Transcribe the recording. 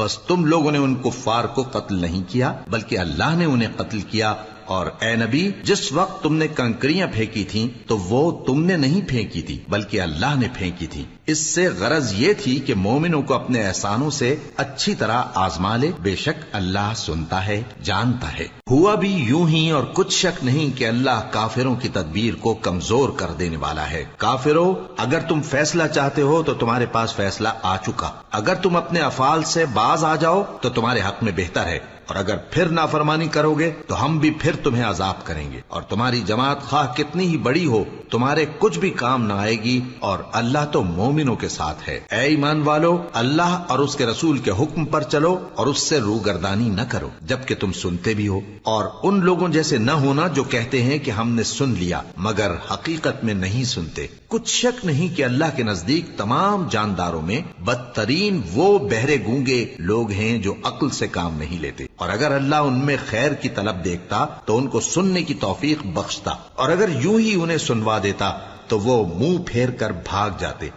بس تم لوگوں نے ان کفار کو قتل نہیں کیا بلکہ اللہ نے انہیں قتل کیا، اور اے نبی جس وقت تم نے کنکریاں پھینکی تھیں تو وہ تم نے نہیں پھینکی تھی بلکہ اللہ نے پھینکی تھی۔ اس سے غرض یہ تھی کہ مومنوں کو اپنے احسانوں سے اچھی طرح آزما لے، بے شک اللہ سنتا ہے، جانتا ہے۔ ہوا بھی یوں ہی، اور کچھ شک نہیں کہ اللہ کافروں کی تدبیر کو کمزور کر دینے والا ہے۔ کافروں، اگر تم فیصلہ چاہتے ہو تو تمہارے پاس فیصلہ آ چکا، اگر تم اپنے افعال سے باز آ جاؤ تو تمہارے حق میں بہتر ہے، اور اگر پھر نافرمانی کرو گے تو ہم بھی پھر تمہیں عذاب کریں گے، اور تمہاری جماعت خواہ کتنی ہی بڑی ہو تمہارے کچھ بھی کام نہ آئے گی، اور اللہ تو مومنوں کے ساتھ ہے۔ اے ایمان والو، اللہ اور اس کے رسول کے حکم پر چلو اور اس سے روگردانی نہ کرو جبکہ تم سنتے بھی ہو، اور ان لوگوں جیسے نہ ہونا جو کہتے ہیں کہ ہم نے سن لیا مگر حقیقت میں نہیں سنتے۔ کچھ شک نہیں کہ اللہ کے نزدیک تمام جانداروں میں بدترین وہ بہرے گونگے لوگ ہیں جو عقل سے کام نہیں لیتے، اور اگر اللہ ان میں خیر کی طلب دیکھتا تو ان کو سننے کی توفیق بخشتا، اور اگر یوں ہی انہیں سنوا دیتا تو وہ منہ پھیر کر بھاگ جاتے۔